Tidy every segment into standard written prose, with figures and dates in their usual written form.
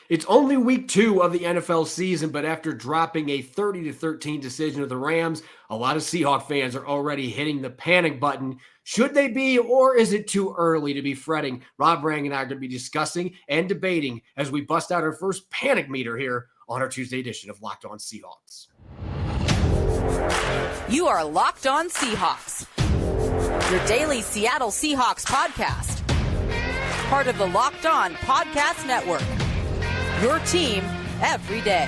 It's only week 2 of the NFL season, but after dropping a 30-13 decision of the Rams, a lot of Seahawks fans are already hitting the panic button. Should they be, or is it too early to be fretting? Rob Rang and I are going to be discussing and debating as we bust out our first panic meter here on our Tuesday edition of Locked On Seahawks. You are Locked On Seahawks, your daily Seattle Seahawks podcast. Part of the Locked On Podcast Network, your team every day.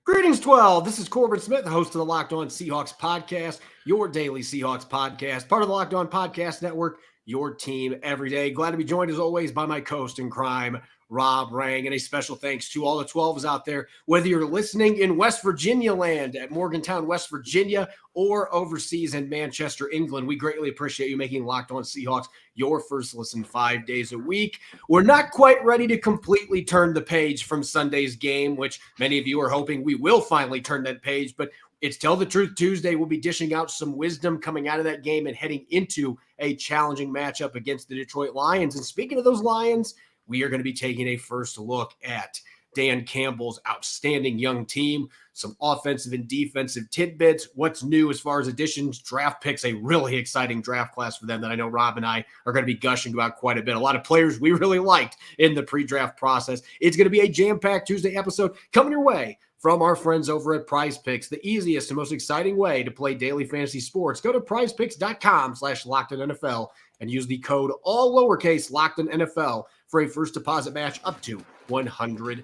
Greetings, 12. This is Corbin Smith, the host of the Locked On Seahawks podcast, your daily Seahawks podcast, part of the Locked On Podcast Network, your team every day. Glad to be joined, as always, by my co-host in crime, Rob Rang, and a special thanks to all the 12s out there, whether you're listening in West Virginia land at Morgantown, West Virginia, or overseas in Manchester, England. We greatly appreciate you making Locked On Seahawks your first listen 5 days a week. We're not quite ready to completely turn the page from Sunday's game, which many of you are hoping we will finally turn that page, but it's Tell the Truth Tuesday. We'll be dishing out some wisdom coming out of that game and heading into a challenging matchup against the Detroit Lions. And speaking of those Lions, we are going to be taking a first look at Dan Campbell's outstanding young team, some offensive and defensive tidbits, what's new as far as additions, draft picks, a really exciting draft class for them that I know Rob and I are going to be gushing about quite a bit. A lot of players we really liked in the pre-draft process. It's going to be a jam-packed Tuesday episode coming your way from our friends over at Prize Picks, the easiest and most exciting way to play daily fantasy sports. Go to prizepicks.com/LockedOnNFL and use the code all lowercase LockedOnNFL for a first deposit match up to $100.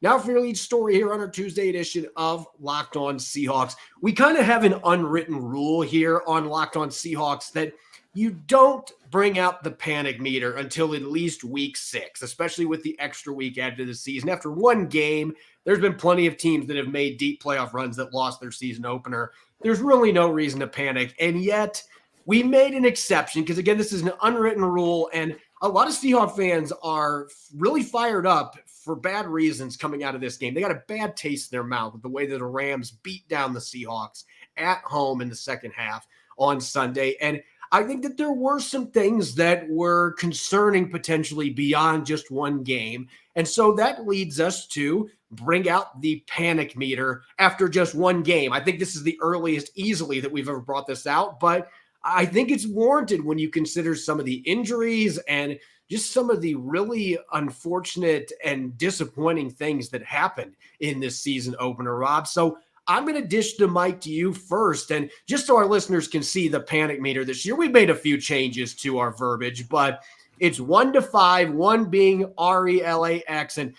Now for your lead story here on our Tuesday edition of Locked On Seahawks. We kind of have an unwritten rule here on Locked On Seahawks that you don't bring out the panic meter until at least week 6, especially with the extra week added to the season. After one game, there's been plenty of teams that have made deep playoff runs that lost their season opener. There's really no reason to panic. And yet we made an exception because, again, this is an unwritten rule, and a lot of Seahawks fans are really fired up for bad reasons coming out of this game. They got a bad taste in their mouth with the way that the Rams beat down the Seahawks at home in the second half on Sunday. And I think that there were some things that were concerning potentially beyond just one game. And so that leads us to bring out the panic meter after just one game. I think this is the earliest easily that we've ever brought this out, but I think it's warranted when you consider some of the injuries and just some of the really unfortunate and disappointing things that happened in this season opener, Rob. So I'm going to dish the mic to you first. And just so our listeners can see the panic meter this year, we made a few changes to our verbiage, but it's 1 to 5, 1 being RELAX, and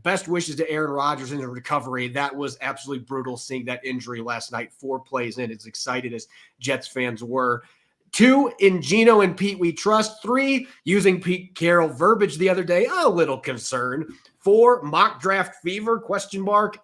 best wishes to Aaron Rodgers in the recovery. That was absolutely brutal seeing that injury last night. 4 plays in, as excited as Jets fans were. 2, in Geno and Pete we trust. 3, using Pete Carroll verbiage the other day, a little concern. 4, mock draft fever, ?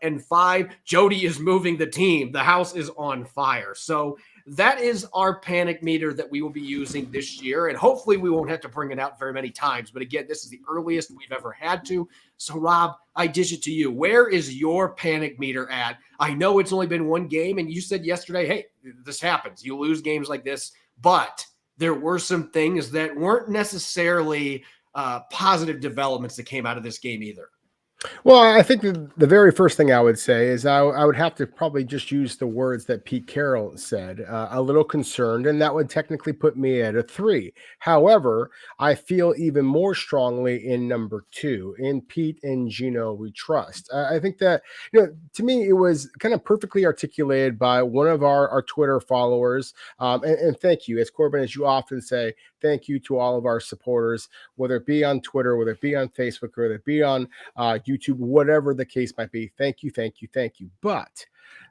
And 5, Jody is moving the team. The house is on fire. So that is our panic meter that we will be using this year, and hopefully we won't have to bring it out very many times. But again, this is the earliest we've ever had to. So Rob, I dish it to you. Where is your panic meter at? I know it's only been one game, and you said yesterday, hey, this happens. You lose games like this, but there were some things that weren't necessarily positive developments that came out of this game either. Well, I think the very first thing I would say is I would have to probably just use the words that Pete Carroll said, a little concerned, and that would technically put me at a 3. However, I feel even more strongly in number 2, in Pete and Geno we trust. I think that, to me, it was kind of perfectly articulated by one of our Twitter followers, and thank you, as Corbin, as you often say, thank you to all of our supporters, whether it be on Twitter, whether it be on Facebook, whether it be on YouTube, whatever the case might be. Thank you, thank you, thank you. But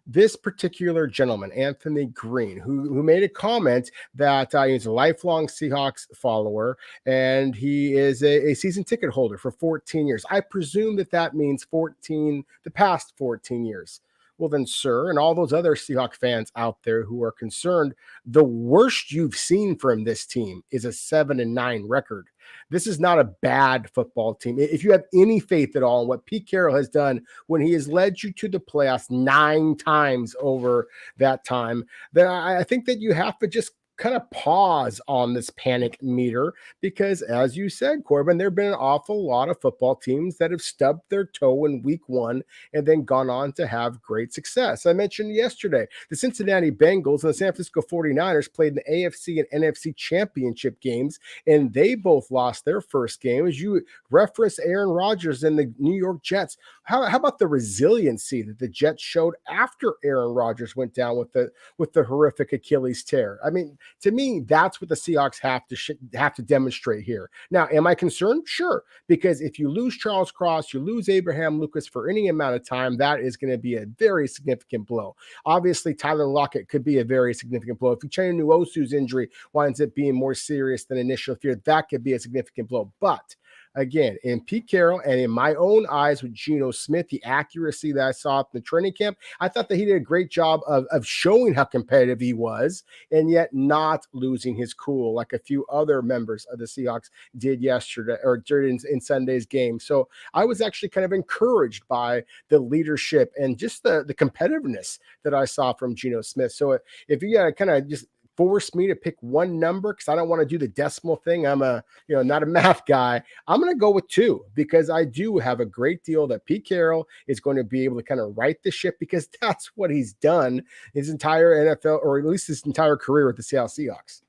this particular gentleman, Anthony Green, who made a comment that he's a lifelong Seahawks follower and he is a season ticket holder for 14 years. I presume that means the past 14 years. Well, then, sir, and all those other Seahawks fans out there who are concerned, the worst you've seen from this team is a 7-9 record. This is not a bad football team. If you have any faith at all in what Pete Carroll has done when he has led you to the playoffs 9 times over that time, then I think that you have to just kind of pause on this panic meter because, as you said, Corbin, there have been an awful lot of football teams that have stubbed their toe in week 1 and then gone on to have great success. I mentioned yesterday the Cincinnati Bengals and the San Francisco 49ers played in the AFC and NFC championship games, and they both lost their first game. As you referenced, Aaron Rodgers and the New York Jets. How about the resiliency that the Jets showed after Aaron Rodgers went down with the horrific Achilles tear? I mean, to me, that's what the Seahawks have to demonstrate here. Now, am I concerned? Sure, because if you lose Charles Cross, you lose Abraham Lucas for any amount of time, that is going to be a very significant blow. Obviously, Tyler Lockett could be a very significant blow. If Uchenna Nwosu's injury winds up being more serious than initial fear, that could be a significant blow. But again, in Pete Carroll and in my own eyes with Geno Smith, the accuracy that I saw in the training camp, I thought that he did a great job of showing how competitive he was and yet not losing his cool like a few other members of the Seahawks did yesterday or during in Sunday's game. So I was actually kind of encouraged by the leadership and just the competitiveness that I saw from Geno Smith. So if you got to kind of just force me to pick one number because I don't want to do the decimal thing. I'm not a math guy. I'm going to go with 2 because I do have a great deal that Pete Carroll is going to be able to kind of right the ship because that's what he's done his entire NFL or at least his entire career with the Seattle Seahawks.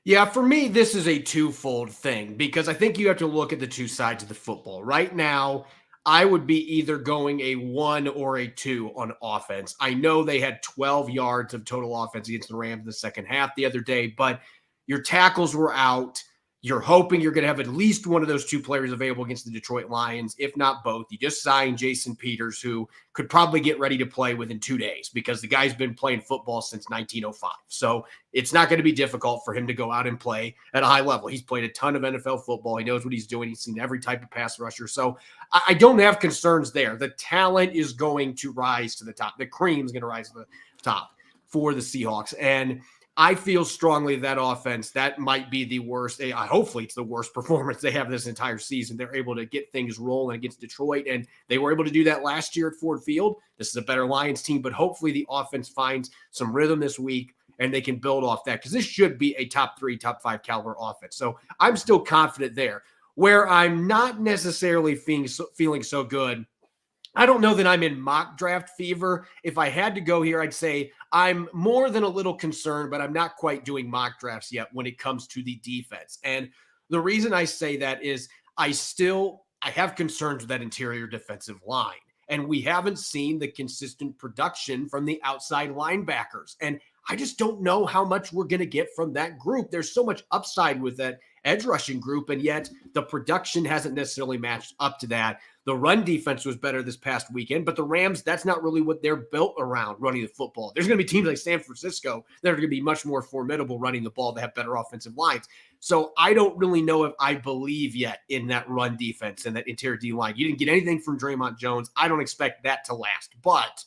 Yeah, for me, this is a twofold thing because I think you have to look at the two sides of the football. Right now, I would be either going a 1 or a 2 on offense. I know they had 12 yards of total offense against the Rams in the second half the other day, but your tackles were out. You're hoping you're going to have at least one of those 2 players available against the Detroit Lions, if not both. You just signed Jason Peters, who could probably get ready to play within 2 days because the guy's been playing football since 1905. So it's not going to be difficult for him to go out and play at a high level. He's played a ton of NFL football. He knows what he's doing. He's seen every type of pass rusher. So I don't have concerns there. The talent is going to rise to the top. The cream is going to rise to the top for the Seahawks. And I feel strongly that offense, that might be the worst. Hopefully it's the worst performance they have this entire season. They're able to get things rolling against Detroit, and they were able to do that last year at Ford Field. This is a better Lions team, but hopefully the offense finds some rhythm this week and they can build off that because this should be a top 3, top 5 caliber offense. So I'm still confident there. Where I'm not necessarily feeling so good, I don't know that I'm in mock draft fever. If I had to go here, I'd say I'm more than a little concerned, but I'm not quite doing mock drafts yet when it comes to the defense. And the reason I say that is I have concerns with that interior defensive line. And we haven't seen the consistent production from the outside linebackers. And I just don't know how much we're going to get from that group. There's so much upside with that edge rushing group, and yet the production hasn't necessarily matched up to that. The run defense was better this past weekend, but the Rams, that's not really what they're built around, running the football. There's going to be teams like San Francisco that are going to be much more formidable running the ball, that have better offensive lines. So I don't really know if I believe yet in that run defense and that interior D line. You didn't get anything from Draymond Jones. I don't expect that to last, but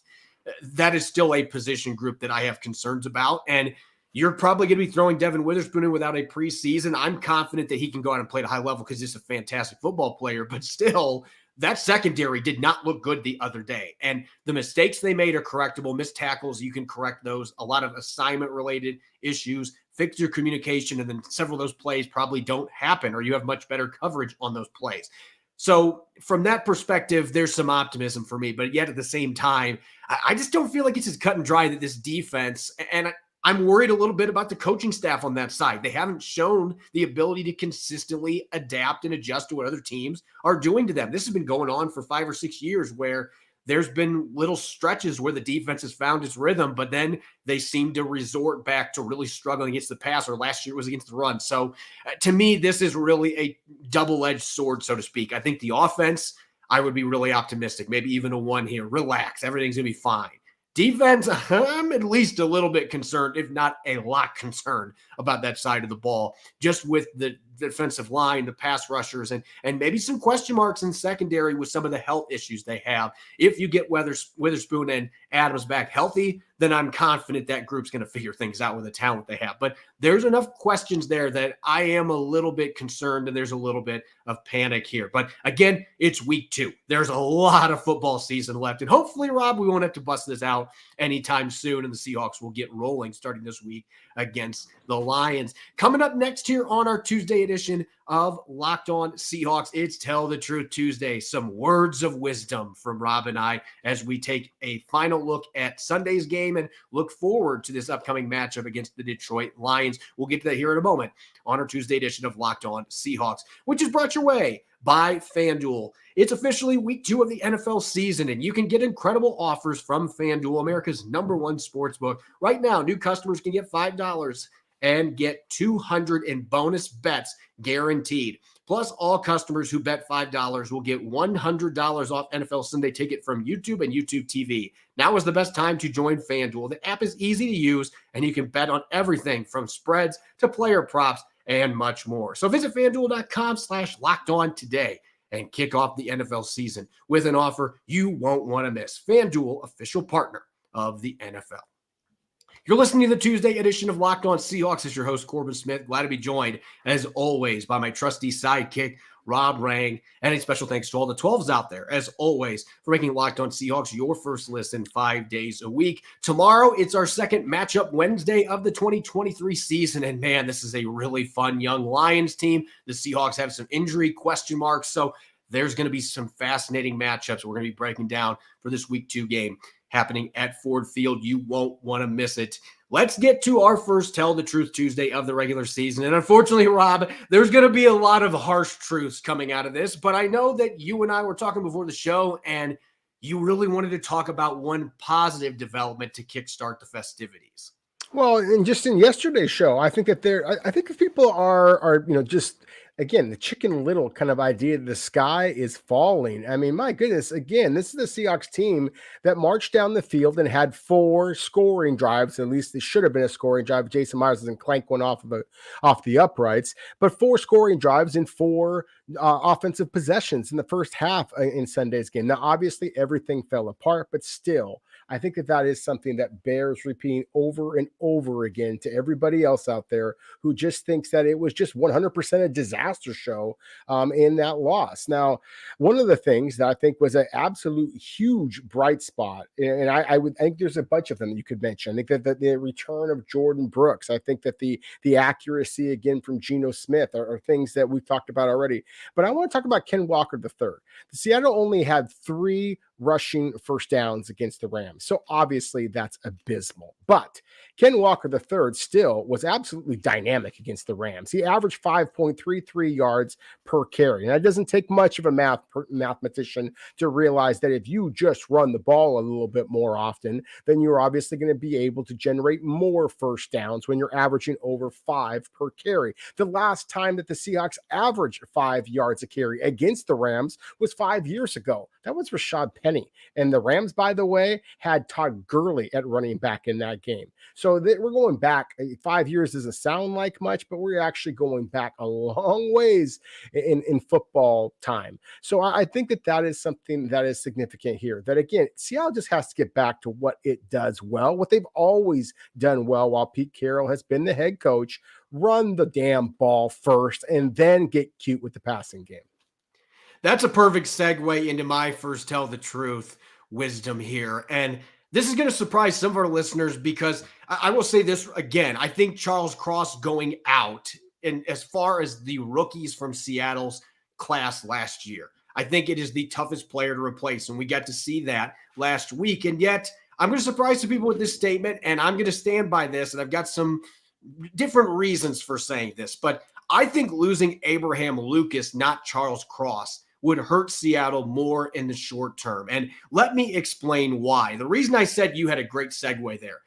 that is still a position group that I have concerns about. And you're probably going to be throwing Devin Witherspoon in without a preseason. I'm confident that he can go out and play at a high level because he's a fantastic football player, but still, that secondary did not look good the other day. And the mistakes they made are correctable. Missed tackles, you can correct those. A lot of assignment-related issues, fix your communication, and then several of those plays probably don't happen, or you have much better coverage on those plays. So from that perspective, there's some optimism for me. But yet at the same time, I just don't feel like it's as cut and dry that this defense, and I'm worried a little bit about the coaching staff on that side. They haven't shown the ability to consistently adapt and adjust to what other teams are doing to them. This has been going on for 5 or 6 years where there's been little stretches where the defense has found its rhythm, but then they seem to resort back to really struggling against the pass, or last year it was against the run. So to me, this is really a double-edged sword, so to speak. I think the offense, I would be really optimistic, maybe even a 1 here. Relax, everything's going to be fine. Defense, I'm at least a little bit concerned, if not a lot concerned about that side of the ball, just with the defensive line, the pass rushers, and maybe some question marks in secondary with some of the health issues they have. If you get Witherspoon and Adams back healthy, then I'm confident that group's going to figure things out with the talent they have. But there's enough questions there that I am a little bit concerned, and there's a little bit of panic here. But again, it's week 2. There's a lot of football season left. And hopefully, Rob, we won't have to bust this out anytime soon, and the Seahawks will get rolling starting this week against the Lions. Coming up next here on our Tuesday edition of Locked On Seahawks, it's Tell the Truth Tuesday. Some words of wisdom from Rob and I as we take a final look at Sunday's game and look forward to this upcoming matchup against the Detroit Lions. We'll get to that here in a moment on our Tuesday edition of Locked On Seahawks, which is brought your way by FanDuel. It's officially week 2 of the NFL season, and you can get incredible offers from FanDuel, America's #1 sportsbook. Right now, new customers can get $5 and get $200 in bonus bets guaranteed. Plus, all customers who bet $5 will get $100 off NFL Sunday Ticket from YouTube and YouTube TV. Now is the best time to join FanDuel. The app is easy to use, and you can bet on everything from spreads to player props and much more. So visit FanDuel.com/lockedon today and kick off the NFL season with an offer you won't want to miss. FanDuel, official partner of the NFL. You're listening to the Tuesday edition of Locked On Seahawks. As your host, Corbin Smith. Glad to be joined, as always, by my trusty sidekick, Rob Rang. And a special thanks to all the 12s out there, as always, for making Locked On Seahawks your first listen 5 days a week. Tomorrow, it's our second matchup Wednesday of the 2023 season. And man, this is a really fun young Lions team. The Seahawks have some injury question marks. So there's going to be some fascinating matchups we're going to be breaking down for this week 2 game happening at Ford Field. You won't want to miss it. Let's get to our first Tell the Truth Tuesday of the regular season. And unfortunately, Rob, there's going to be a lot of harsh truths coming out of this, but I know that you and I were talking before the show, and you really wanted to talk about one positive development to kickstart the festivities. Well, and just in yesterday's show, I think that I think if people are just, again, the Chicken Little kind of idea, the sky is falling. I mean, my goodness, again, this is the Seahawks team that marched down the field and had 4 scoring drives. At least it should have been a scoring drive. Jason Myers doesn't clank one off the uprights, but 4 scoring drives in 4 offensive possessions in the first half in Sunday's game. Now, obviously, everything fell apart, but still, I think that is something that bears repeating over and over again to everybody else out there who just thinks that it was just 100% a disaster show in that loss. Now, one of the things that I think was an absolute huge bright spot, and I think there's a bunch of them that you could mention. I think that the return of Jordan Brooks, I think that the accuracy again from Geno Smith are things that we've talked about already. But I want to talk about Ken Walker III. The Seattle only had 3 rushing first downs against the Rams. So obviously that's abysmal. But Ken Walker III still was absolutely dynamic against the Rams. He averaged 5.33 yards per carry. And that doesn't take much of a mathematician to realize that if you just run the ball a little bit more often, then you're obviously going to be able to generate more first downs when you're averaging over 5 per carry. The last time that the Seahawks averaged 5 yards a carry against the Rams was 5 years ago. That was Rashad Penny. And the Rams, by the way, had Todd Gurley at running back in that game. So we're going back. 5 years doesn't sound like much, but we're actually going back a long ways in football time. So I think that is something that is significant here. That, again, Seattle just has to get back to what it does well, what they've always done well while Pete Carroll has been the head coach. Run the damn ball first and then get cute with the passing game. That's a perfect segue into my first Tell the Truth wisdom here. And this is going to surprise some of our listeners because I will say this again. I think Charles Cross going out, and as far as the rookies from Seattle's class last year, I think it is the toughest player to replace. And we got to see that last week. And yet I'm going to surprise some people with this statement, and I'm going to stand by this. And I've got some different reasons for saying this, but I think losing Abraham Lucas, not Charles Cross, would hurt Seattle more in the short term. And let me explain why. The reason I said you had a great segue there,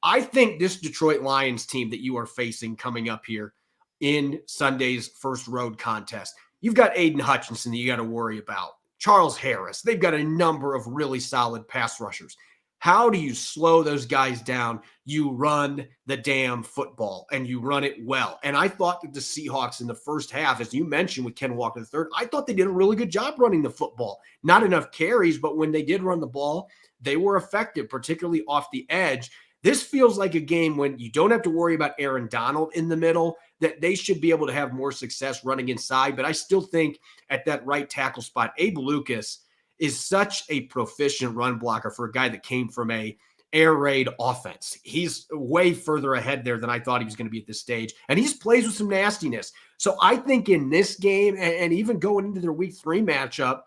I think this Detroit Lions team that you are facing coming up here in Sunday's first road contest, you've got Aiden Hutchinson that you got to worry about. Charles Harris. They've got a number of really solid pass rushers. How do you slow those guys down? You run the damn football, and you run it well. And I thought that the Seahawks in the first half, as you mentioned with Ken Walker III, I thought they did a really good job running the football. Not enough carries, but when they did run the ball, they were effective, particularly off the edge. This feels like a game when you don't have to worry about Aaron Donald in the middle, that they should be able to have more success running inside. But I still think at that right tackle spot, Abe Lucas is such a proficient run blocker for a guy that came from a air raid offense. He's way further ahead there than I thought he was going to be at this stage. And he's plays with some nastiness. So I think in this game, and even going into their week 3 matchup,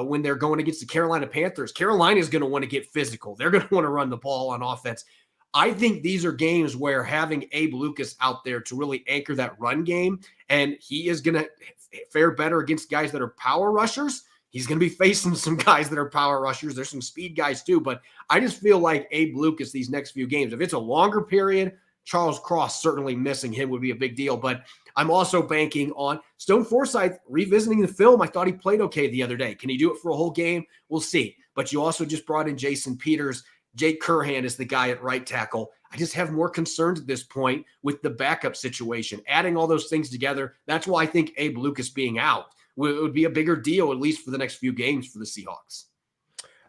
when they're going against the Carolina Panthers, Carolina is going to want to get physical. They're going to want to run the ball on offense. I think these are games where having Abe Lucas out there to really anchor that run game, and he is going to fare better against guys that are power rushers. He's going to be facing some guys that are power rushers. There's some speed guys too, but I just feel like Abe Lucas these next few games, if it's a longer period, Charles Cross certainly missing him would be a big deal. But I'm also banking on Stone Forsythe revisiting the film. I thought he played okay the other day. Can he do it for a whole game? We'll see. But you also just brought in Jason Peters. Jake Curhan is the guy at right tackle. I just have more concerns at this point with the backup situation. Adding all those things together, that's why I think Abe Lucas being out would be a bigger deal, at least for the next few games for the Seahawks.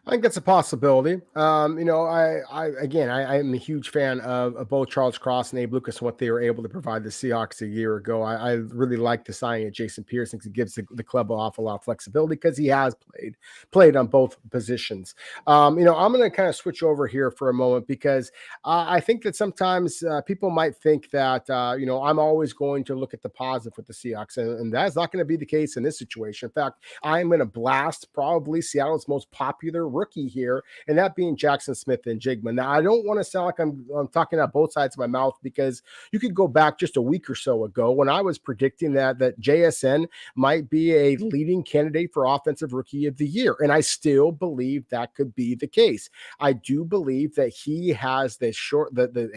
I think that's a possibility. I am a huge fan of both Charles Cross and Abe Lucas and what they were able to provide the Seahawks a year ago. I really like the signing of Jason Pearson because it gives the club an awful lot of flexibility because he has played on both positions. I'm going to kind of switch over here for a moment because I think that sometimes people might think that, I'm always going to look at the positive with the Seahawks, and that's not going to be the case in this situation. In fact, I'm going to blast probably Seattle's most popular rookie here, and that being Jackson Smith-Njigba. Now, I don't want to sound like I'm talking out both sides of my mouth because you could go back just a week or so ago when I was predicting that JSN might be a leading candidate for Offensive Rookie of the Year, and I still believe that could be the case. I do believe that he has the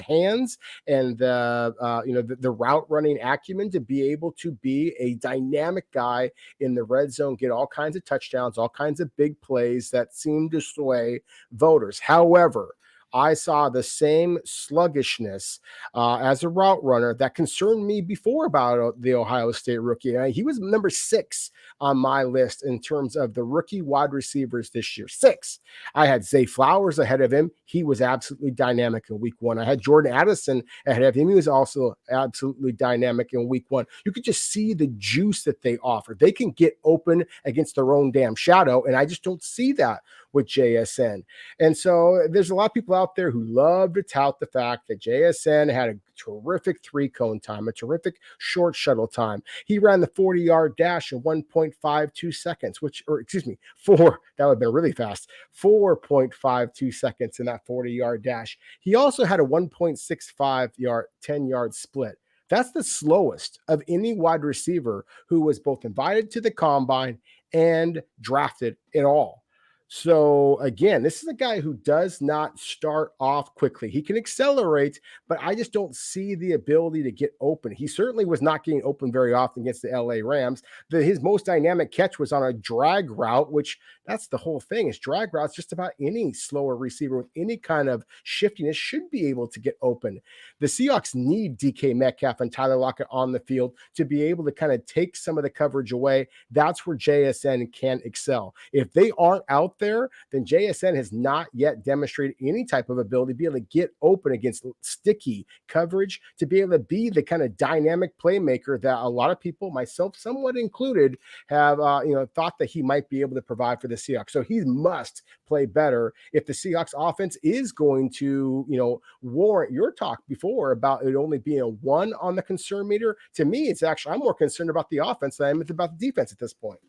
hands and the route running acumen to be able to be a dynamic guy in the red zone, get all kinds of touchdowns, all kinds of big plays that seem to sway voters. However, I saw the same sluggishness as a route runner that concerned me before about the Ohio State rookie. He was number 6 on my list in terms of the rookie wide receivers this year. 6. I had Zay Flowers ahead of him. He was absolutely dynamic in week 1. I had Jordan Addison ahead of him. He was also absolutely dynamic in week 1. You could just see the juice that they offer. They can get open against their own damn shadow, and I just don't see that with JSN. And so there's a lot of people out there who love to tout the fact that JSN had a terrific 3-cone time, a terrific short shuttle time. He ran the 40-yard dash in 1.52 seconds, that would have been really fast, 4.52 seconds in that 40-yard dash. He also had a 1.65 10-yard split. That's the slowest of any wide receiver who was both invited to the combine and drafted at all. So again, this is a guy who does not start off quickly. He can accelerate, but I just don't see the ability to get open. He certainly was not getting open very often against the LA Rams. His most dynamic catch was on a drag route, which that's the whole thing is drag routes. Just about any slower receiver with any kind of shiftiness should be able to get open. The Seahawks need DK Metcalf and Tyler Lockett on the field to be able to kind of take some of the coverage away. That's where JSN can excel. If they aren't out there, then JSN has not yet demonstrated any type of ability to be able to get open against sticky coverage, to be able to be the kind of dynamic playmaker that a lot of people, myself somewhat included, have thought that he might be able to provide for the Seahawks. So he must play better if the Seahawks offense is going to, warrant your talk before about it only being a 1 on the concern meter. To me, I'm more concerned about the offense than I am about the defense at this point.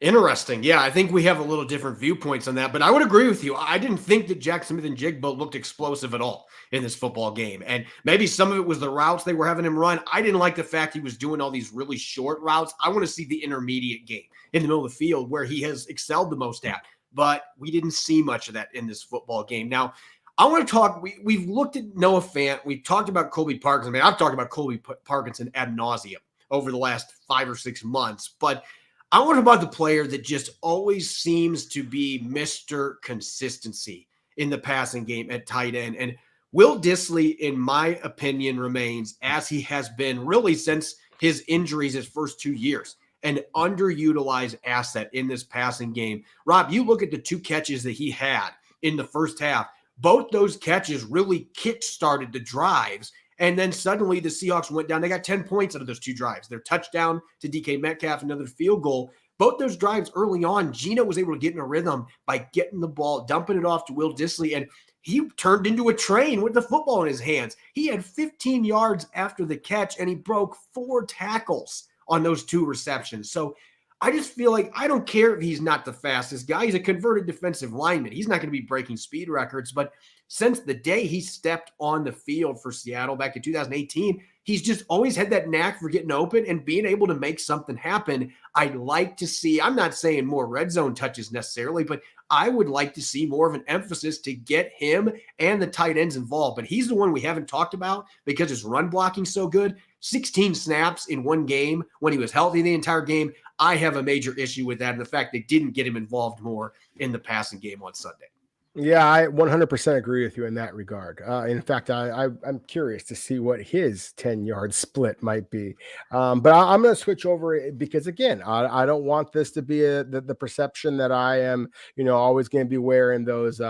Interesting. Yeah, I think we have a little different viewpoints on that, but I would agree with you. I didn't think that Jackson Smith-Njigba looked explosive at all in this football game. And maybe some of it was the routes they were having him run. I didn't like the fact he was doing all these really short routes. I want to see the intermediate game in the middle of the field where he has excelled the most at, but we didn't see much of that in this football game. Now, I want to talk, we've looked at Noah Fant. We've talked about Colby Parkinson. I've talked about Colby Parkinson ad nauseum over the last 5 or 6 months, but I want to talk about the player that just always seems to be Mr. Consistency in the passing game at tight end. And Will Dissly, in my opinion, remains, as he has been really since his injuries his first 2 years, an underutilized asset in this passing game. Rob, you look at the 2 catches that he had in the first half. Both those catches really kick-started the drives. And then suddenly the Seahawks went down. They got 10 points out of those 2 drives. Their touchdown to DK Metcalf, another field goal. Both those drives early on, Gino was able to get in a rhythm by getting the ball, dumping it off to Will Dissly, and he turned into a train with the football in his hands. He had 15 yards after the catch, and he broke 4 tackles on those 2 receptions. So I just feel like I don't care if he's not the fastest guy. He's a converted defensive lineman. He's not going to be breaking speed records. But since the day he stepped on the field for Seattle back in 2018, he's just always had that knack for getting open and being able to make something happen. I'd like to see, I'm not saying more red zone touches necessarily, but I would like to see more of an emphasis to get him and the tight ends involved. But he's the one we haven't talked about because his run blocking so good. 16 snaps in one game when he was healthy the entire game. I have a major issue with that and the fact they didn't get him involved more in the passing game on Sunday. Yeah, I 100% agree with you in that regard. In fact, I'm curious to see what his 10-yard split might be. But I'm going to switch over because, again, I don't want this to be the perception that I am, always going to be wearing those,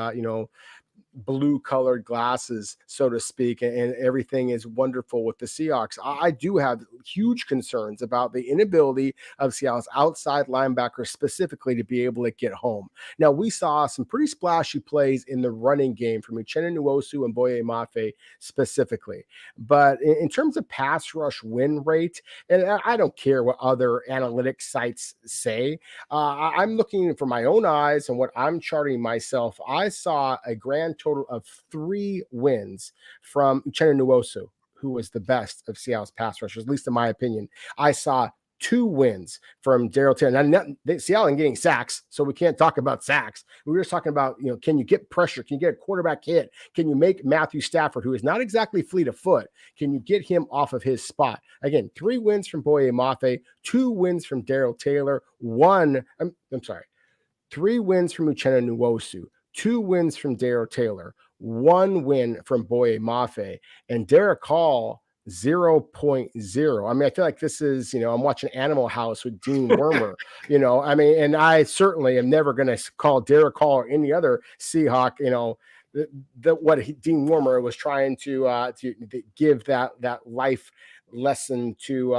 blue colored glasses, so to speak, and everything is wonderful with the Seahawks. I do have huge concerns about the inability of Seattle's outside linebackers specifically to be able to get home. Now, we saw some pretty splashy plays in the running game from Uchenna Nwosu and Boye Mafe specifically. But in terms of pass rush win rate, and I don't care what other analytics sites say, I'm looking for my own eyes and what I'm charting myself. I saw a grand total of 3 wins from Uchenna Nwosu, who was the best of Seattle's pass rushers, at least in my opinion. I saw 2 wins from Darrell Taylor. Now, Seattle ain't getting sacks, so we can't talk about sacks. We were just talking about, can you get pressure? Can you get a quarterback hit? Can you make Matthew Stafford, who is not exactly fleet of foot, can you get him off of his spot? Again, 3 wins from Boye Mafe, 2 wins from Darrell Taylor, 3 wins from Uchenna Nwosu, 2 wins from Darrell Taylor, 1 win from Boye Mafe, and Derek Hall 0.0. I mean, I feel like this is, I'm watching Animal House with Dean Wormer, and I certainly am never going to call Derek Hall or any other Seahawk, Dean Wormer was trying to give that life lesson to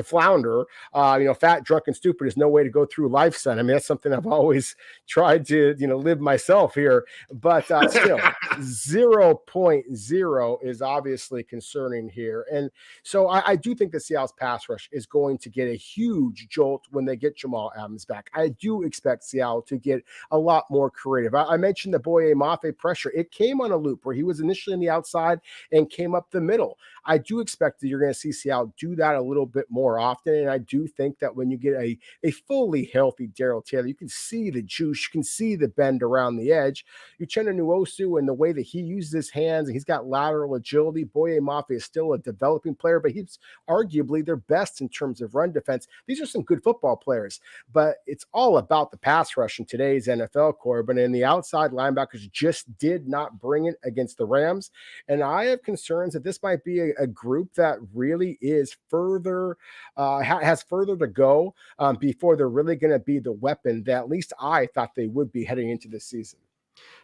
flounder. Fat, drunk, and stupid is no way to go through life, son. I mean, that's something I've always tried to live myself here, but 0.0 is obviously concerning here. And so I do think the Seattle's pass rush is going to get a huge jolt when they get Jamal Adams back. I do expect Seattle to get a lot more creative. I mentioned the Boye Mafe pressure. It came on a loop where he was initially on the outside and came up the middle. I do expect that you're going to see Seattle do that a little bit more often. And I do think that when you get a fully healthy Darrell Taylor, you can see the juice, you can see the bend around the edge. Uchenna Nwosu and the way that he uses his hands, and he's got lateral agility. Boye Mafe is still a developing player, but he's arguably their best in terms of run defense. These are some good football players, but it's all about the pass rush in today's NFL, Corbin, and the outside linebackers just did not bring it against the Rams. And I have concerns that this might be a group that really is further, has further to go before they're really going to be the weapon that at least I thought they would be heading into this season.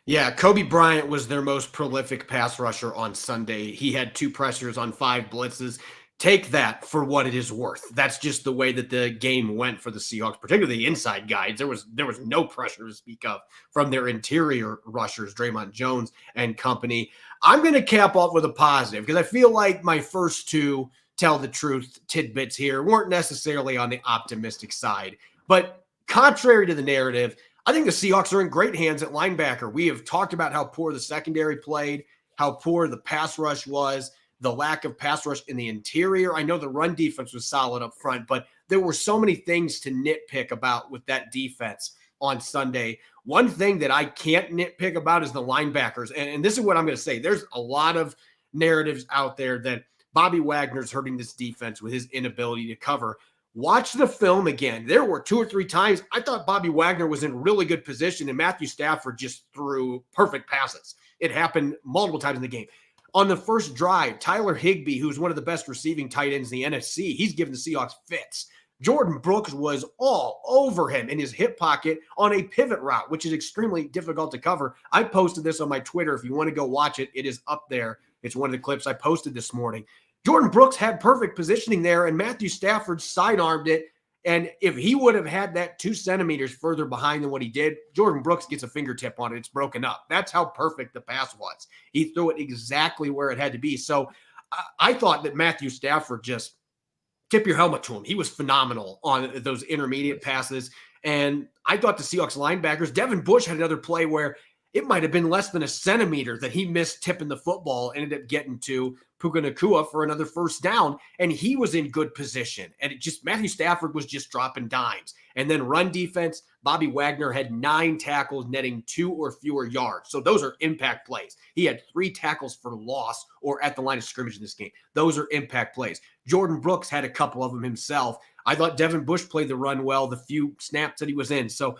Yeah, Kobe Bryant was their most prolific pass rusher on Sunday. He had 2 pressures on 5 blitzes. Take that for what it is worth. That's just the way that the game went for the Seahawks, particularly the inside guys. There was no pressure to speak of from their interior rushers, Draymond Jones and company. I'm going to cap off with a positive because I feel like my first 2 tell the truth tidbits here weren't necessarily on the optimistic side. But contrary to the narrative, I think the Seahawks are in great hands at linebacker. We have talked about how poor the secondary played, how poor the pass rush was, the lack of pass rush in the interior. I know the run defense was solid up front, but there were so many things to nitpick about with that defense on Sunday. One thing that I can't nitpick about is the linebackers. And this is what I'm going to say. There's a lot of narratives out there that Bobby Wagner's hurting this defense with his inability to cover. Watch the film again. There were 2 or 3 times I thought Bobby Wagner was in really good position and Matthew Stafford just threw perfect passes. It happened multiple times in the game. On the first drive, Tyler Higbee, who's one of the best receiving tight ends in the NFC, he's given the Seahawks fits. Jordan Brooks was all over him in his hip pocket on a pivot route, which is extremely difficult to cover. I posted this on my Twitter. If you want to go watch it, it is up there. It's one of the clips I posted this morning. Jordan Brooks had perfect positioning there, and Matthew Stafford sidearmed it. And if he would have had that 2 centimeters further behind than what he did, Jordan Brooks gets a fingertip on it. It's broken up. That's how perfect the pass was. He threw it exactly where it had to be. So I thought that Matthew Stafford just tip your helmet to him. He was phenomenal on those intermediate passes. And I thought the Seahawks linebackers, Devin Bush had another play where it might have been less than a centimeter that he missed tipping the football, ended up getting to Puka Nacua for another first down, and he was in good position. And Matthew Stafford was just dropping dimes. And then run defense, Bobby Wagner had 9 tackles, netting 2 or fewer yards. So those are impact plays. He had 3 tackles for loss or at the line of scrimmage in this game. Those are impact plays. Jordan Brooks had a couple of them himself. I thought Devin Bush played the run well, the few snaps that he was in. So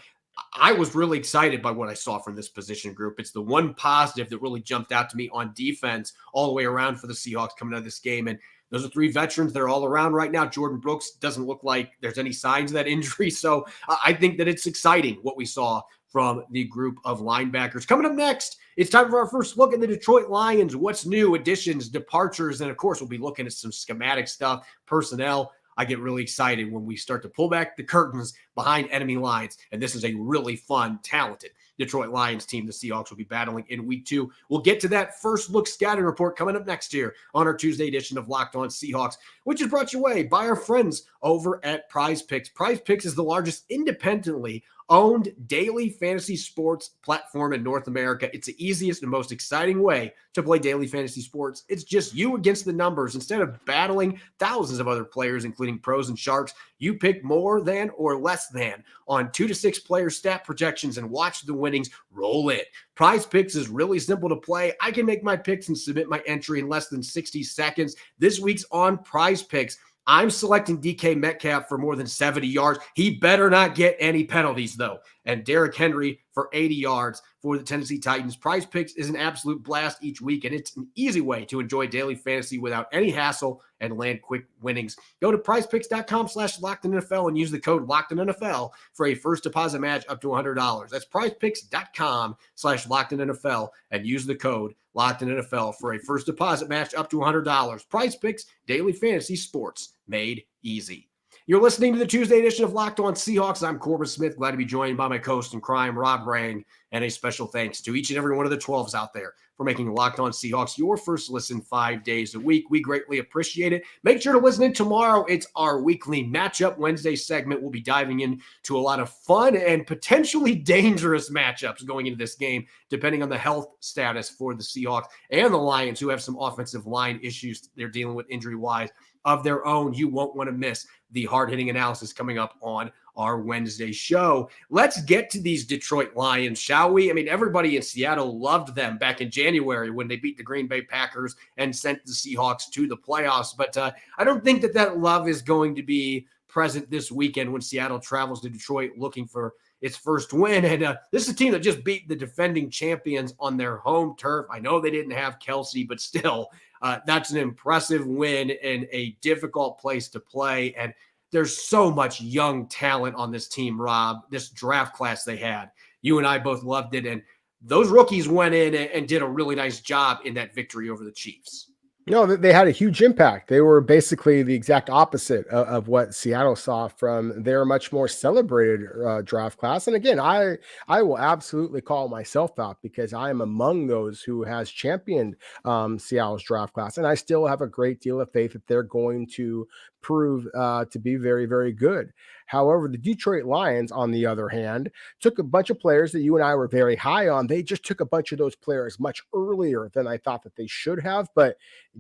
I was really excited by what I saw from this position group. It's the one positive that really jumped out to me on defense all the way around for the Seahawks coming out of this game. And those are 3 veterans. They're all around right now. Jordan Brooks doesn't look like there's any signs of that injury. So I think that it's exciting what we saw from the group of linebackers. Coming up next, it's time for our first look at the Detroit Lions. What's new, additions, departures, and of course, we'll be looking at some schematic stuff, personnel. I get really excited when we start to pull back the curtains behind enemy lines. And this is a really fun, talented Detroit Lions team the Seahawks will be battling in week 2. We'll get to that first look scouting report coming up next year on our Tuesday edition of Locked On Seahawks, which is brought your way by our friends over at Prize Picks. Prize Picks is the largest independently owned daily fantasy sports platform in North America. It's the easiest and most exciting way to play daily fantasy sports. It's just you against the numbers. Instead of battling thousands of other players, including pros and sharks, you pick more than or less than on 2 to 6 player stat projections and watch the winnings roll in. Prize Picks is really simple to play. I can make my picks and submit my entry in less than 60 seconds. This week's on Prize Picks, I'm selecting DK Metcalf for more than 70 yards. He better not get any penalties, though. And Derrick Henry for 80 yards for the Tennessee Titans. Prize Picks is an absolute blast each week, and it's an easy way to enjoy daily fantasy without any hassle and land quick winnings. Go to prizepicks.com/LockedInNFL and use the code LockedInNFL for a first deposit match up to $100. That's prizepicks.com/LockedInNFL and use the code LockedInNFL for a first deposit match up to $100. Prize Picks, daily fantasy sports made easy. You're listening to the Tuesday edition of Locked On Seahawks. I'm Corbin Smith, glad to be joined by my co-host in crime, Rob Rang, and a special thanks to each and every one of the 12s out there for making Locked On Seahawks your first listen 5 days a week. We greatly appreciate it. Make sure to listen in tomorrow. It's our weekly Matchup Wednesday segment. We'll be diving into a lot of fun and potentially dangerous matchups going into this game, depending on the health status for the Seahawks and the Lions, who have some offensive line issues they're dealing with injury-wise of their own. You won't want to miss the hard-hitting analysis coming up on our Wednesday show. Let's get to these Detroit Lions, shall we? I mean, everybody in Seattle loved them back in January when they beat the Green Bay Packers and sent the Seahawks to the playoffs. But I don't think that love is going to be present this weekend when Seattle travels to Detroit looking for its first win. And this is a team that just beat the defending champions on their home turf. I know they didn't have Kelsey, but still, that's an impressive win in a difficult place to play. And there's so much young talent on this team, Rob, this draft class they had. You and I both loved it. And those rookies went in and did a really nice job in that victory over the Chiefs. No, they had a huge impact. They were basically the exact opposite of what Seattle saw from their much more celebrated draft class. And again, I will absolutely call myself out because I am among those who has championed Seattle's draft class. And I still have a great deal of faith that they're going to prove to be very, very good. However, the Detroit Lions, on the other hand, took a bunch of players that you and I were very high on. They just took a bunch of those players much earlier than I thought that they should have. But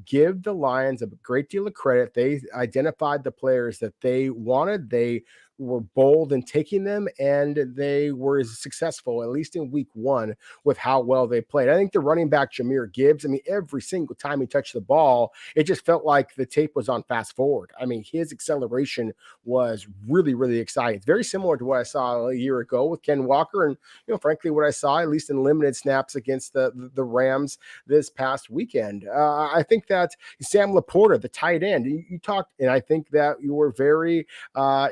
give the Lions a great deal of credit. They identified the players that they wanted. They were bold in taking them, and they were successful, at least in week one, with how well they played. I think the running back, Jahmyr Gibbs, I mean, every single time he touched the ball, it just felt like the tape was on fast forward. I mean, his acceleration was really, really exciting. It's very similar to what I saw a year ago with Ken Walker, and frankly, what I saw, at least in limited snaps against the Rams this past weekend. I think that Sam Laporta, the tight end, you talked, and I think that you were very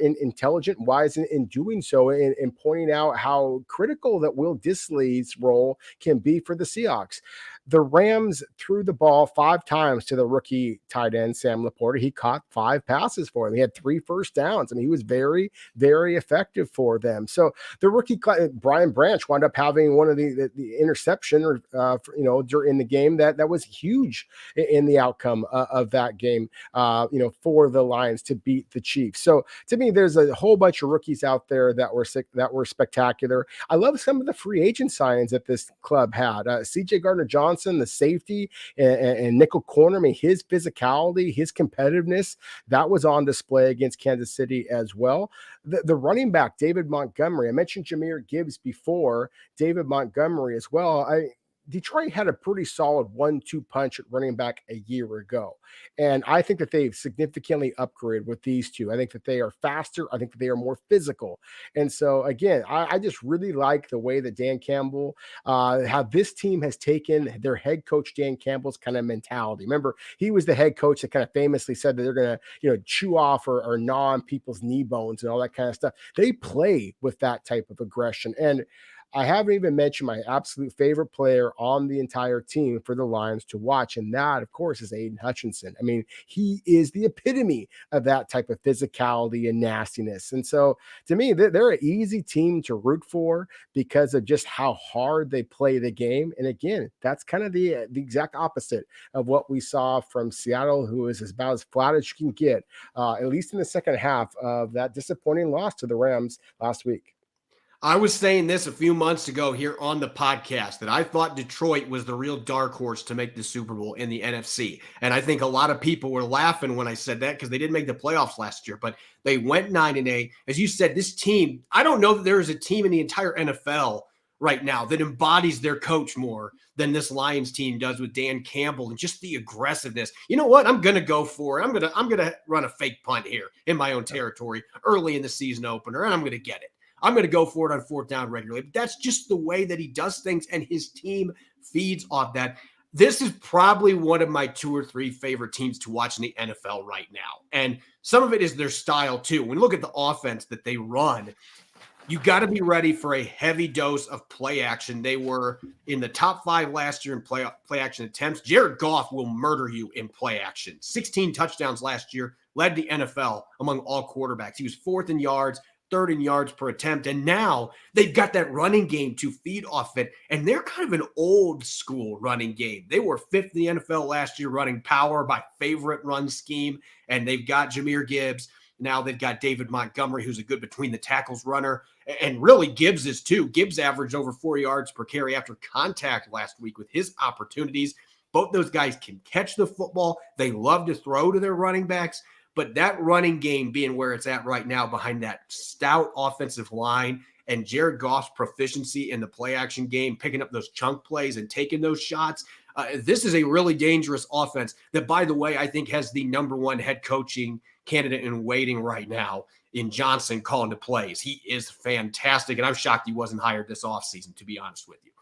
intelligent, wise in doing so, in pointing out how critical that Will Dissly's role can be for the Seahawks. The Rams threw the ball 5 times to the rookie tight end, Sam Laporta. He caught 5 passes for him. He had 3 first downs. I mean, he was very, very effective for them. So the rookie, Brian Branch, wound up having one of the interception, during the game that was huge in the outcome of that game, for the Lions to beat the Chiefs. So to me, there's a whole bunch of rookies out there that were spectacular. I love some of the free agent signings that this club had. CJ Gardner-Johnson, the safety and nickel corner. I mean, his physicality, his competitiveness, that was on display against Kansas City as well. The running back, David Montgomery, I mentioned Jahmyr Gibbs before, David Montgomery as well. Detroit had a pretty solid 1-2 punch at running back a year ago. And I think that they've significantly upgraded with these two. I think that they are faster. I think that they are more physical. And so, again, I just really like the way that Dan Campbell, how this team has taken their head coach, Dan Campbell's kind of mentality. Remember, he was the head coach that kind of famously said that they're going to, chew off or gnaw on people's knee bones and all that kind of stuff. They play with that type of aggression. And I haven't even mentioned my absolute favorite player on the entire team for the Lions to watch, and that, of course, is Aiden Hutchinson. I mean, he is the epitome of that type of physicality and nastiness. And so, to me, they're an easy team to root for because of just how hard they play the game. And again, that's kind of the exact opposite of what we saw from Seattle, who is about as flat as you can get, at least in the second half of that disappointing loss to the Rams last week. I was saying this a few months ago here on the podcast that I thought Detroit was the real dark horse to make the Super Bowl in the NFC. And I think a lot of people were laughing when I said that because they didn't make the playoffs last year, but they went 9-8. As you said, this team, I don't know that there is a team in the entire NFL right now that embodies their coach more than this Lions team does with Dan Campbell and just the aggressiveness. You know what? I'm going to go for it. I'm going to run a fake punt here in my own territory early in the season opener, and I'm going to get it. I'm going to go for it on 4th down regularly. But that's just the way that he does things, and his team feeds off that. This is probably one of my 2 or 3 favorite teams to watch in the NFL right now. And some of it is their style, too. When you look at the offense that they run, you got to be ready for a heavy dose of play action. They were in the top 5 last year in play action attempts. Jared Goff will murder you in play action. 16 touchdowns last year, led the NFL among all quarterbacks. He was 4th in yards, 3rd in yards per attempt. And now they've got that running game to feed off it. And they're kind of an old school running game. They were 5th in the NFL last year running power, my favorite run scheme. And they've got Jahmyr Gibbs. Now they've got David Montgomery, who's a good between the tackles runner. And really Gibbs is too. Gibbs averaged over 4 yards per carry after contact last week with his opportunities. Both those guys can catch the football. They love to throw to their running backs. But that running game being where it's at right now behind that stout offensive line and Jared Goff's proficiency in the play action game, picking up those chunk plays and taking those shots, this is a really dangerous offense that, by the way, I think has the number 1 head coaching candidate in waiting right now in Johnson calling the plays. He is fantastic, and I'm shocked he wasn't hired this offseason, to be honest with you.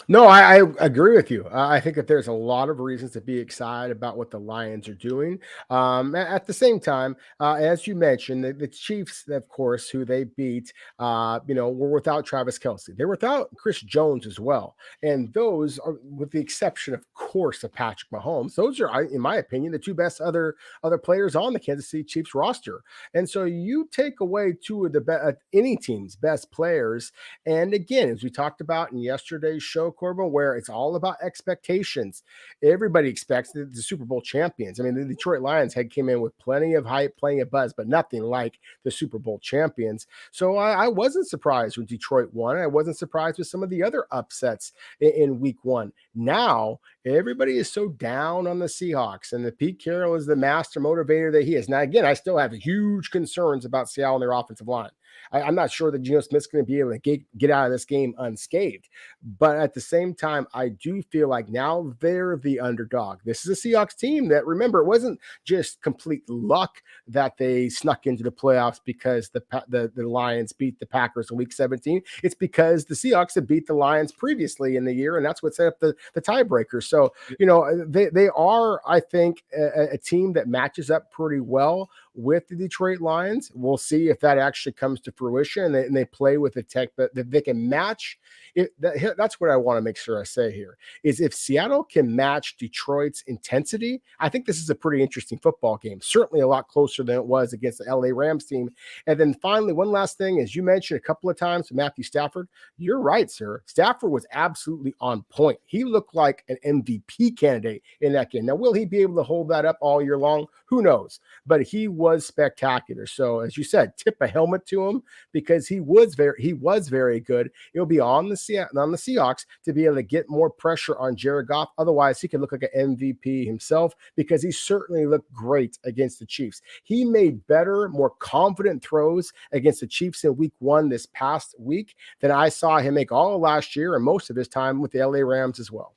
No, I agree with you. I think that there's a lot of reasons to be excited about what the Lions are doing. At the same time, as you mentioned, the Chiefs, of course, who they beat, were without Travis Kelce. They're without Chris Jones as well. And those are, with the exception, of course, of Patrick Mahomes, those are, in my opinion, the 2 best other players on the Kansas City Chiefs roster. And so you take away 2 of any team's best players. And again, as we talked about in yesterday's show, NFL, Corbin, where it's all about expectations. Everybody expects the Super Bowl champions. I mean, the Detroit Lions came in with plenty of hype, plenty of buzz, but nothing like the Super Bowl champions. So I wasn't surprised when Detroit won. I wasn't surprised with some of the other upsets in week one. Now, everybody is so down on the Seahawks, and the Pete Carroll is the master motivator that he is. Now, again, I still have huge concerns about Seattle and their offensive line. I'm not sure that Geno Smith's going to be able to get out of this game unscathed. But at the same time, I do feel like now they're the underdog. This is a Seahawks team that, remember, it wasn't just complete luck that they snuck into the playoffs because the Lions beat the Packers in week 17. It's because the Seahawks had beat the Lions previously in the year, and that's what set up the tiebreaker. So, they are, I think, a team that matches up pretty well with the Detroit Lions. We'll see if that actually comes to fruition and they play with a tech that they can match. That's what I want to make sure I say here is if Seattle can match Detroit's intensity, I think this is a pretty interesting football game. Certainly a lot closer than it was against the LA Rams team. And then finally, one last thing, as you mentioned a couple of times, Matthew Stafford, you're right, sir. Stafford was absolutely on point. He looked like an MVP candidate in that game. Now, will he be able to hold that up all year long? Who knows? But he was spectacular. So, as you said, tip a helmet to him because he was very good. It'll be on the Seahawks to be able to get more pressure on Jared Goff. Otherwise, he could look like an MVP himself because he certainly looked great against the Chiefs. He made better, more confident throws against the Chiefs in week one this past week than I saw him make all of last year and most of his time with the LA Rams as well.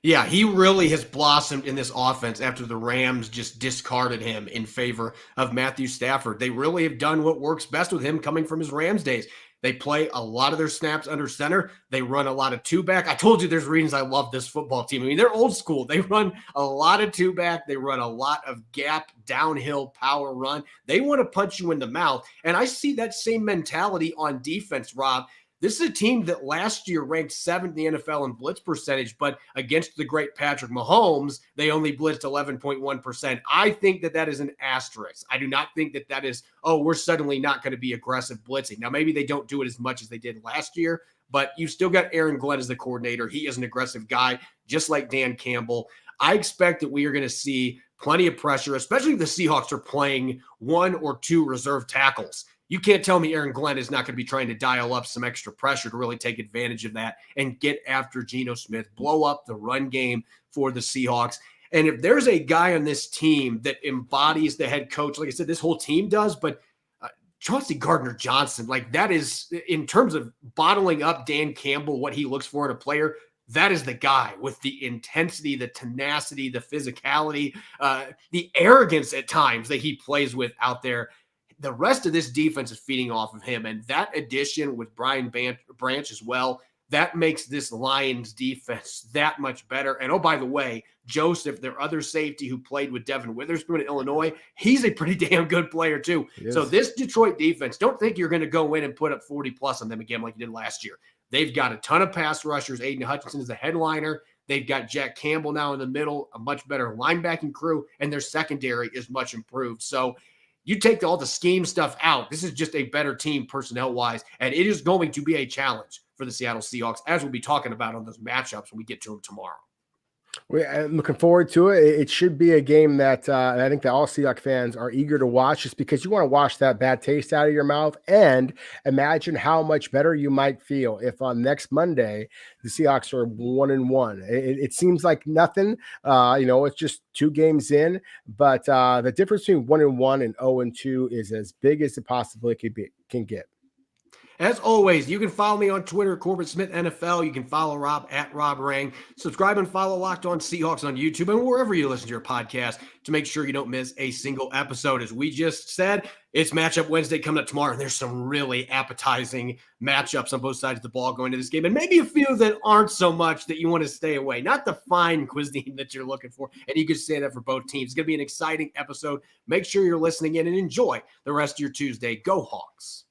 Yeah, he really has blossomed in this offense after the Rams just discarded him in favor of Matthew Stafford. They really have done what works best with him coming from his Rams days. They play a lot of their snaps under center. They run a lot of two-back. I told you there's reasons I love this football team. I mean, they're old school. They run a lot of two-back. They run a lot of gap, downhill power run. They want to punch you in the mouth. And I see that same mentality on defense, Rob. This is a team that last year ranked 7th in the NFL in blitz percentage, but against the great Patrick Mahomes, they only blitzed 11.1%. I think that is an asterisk. I do not think that is, we're suddenly not going to be aggressive blitzing. Now, maybe they don't do it as much as they did last year, but you still got Aaron Glenn as the coordinator. He is an aggressive guy, just like Dan Campbell. I expect that we are going to see plenty of pressure, especially if the Seahawks are playing 1 or 2 reserve tackles. You can't tell me Aaron Glenn is not going to be trying to dial up some extra pressure to really take advantage of that and get after Geno Smith, blow up the run game for the Seahawks. And if there's a guy on this team that embodies the head coach, like I said, this whole team does, but Chauncey Gardner-Johnson, like that is, in terms of bottling up Dan Campbell, what he looks for in a player, that is the guy with the intensity, the tenacity, the physicality, the arrogance at times that he plays with out there. The rest of this defense is feeding off of him, and that addition with Brian Branch as well, that makes this Lions defense that much better. And oh, by the way, Joseph, their other safety who played with Devin Witherspoon in Illinois, he's a pretty damn good player too. So this Detroit defense, don't think you're going to go in and put up 40+ on them again like you did last year. They've got a ton of pass rushers. Aiden Hutchinson is the headliner. They've got Jack Campbell now in the middle, a much better linebacking crew, and their secondary is much improved. So you take all the scheme stuff out. This is just a better team personnel-wise, and it is going to be a challenge for the Seattle Seahawks, as we'll be talking about on those matchups when we get to them tomorrow. I'm looking forward to it. It should be a game that I think that all Seahawks fans are eager to watch, just because you want to wash that bad taste out of your mouth and imagine how much better you might feel if on next Monday the Seahawks are 1-1. It seems like nothing. It's just 2 games in, but the difference between 1-1 and 0-2 is as big as it possibly can get. As always, you can follow me on Twitter, Corbin Smith NFL. You can follow Rob at Rob Rang. Subscribe and follow Locked On Seahawks on YouTube and wherever you listen to your podcast to make sure you don't miss a single episode. As we just said, it's Matchup Wednesday coming up tomorrow, and there's some really appetizing matchups on both sides of the ball going to this game, and maybe a few that aren't so much that you want to stay away. Not the fine cuisine that you're looking for, and you can say that for both teams. It's going to be an exciting episode. Make sure you're listening in and enjoy the rest of your Tuesday. Go Hawks.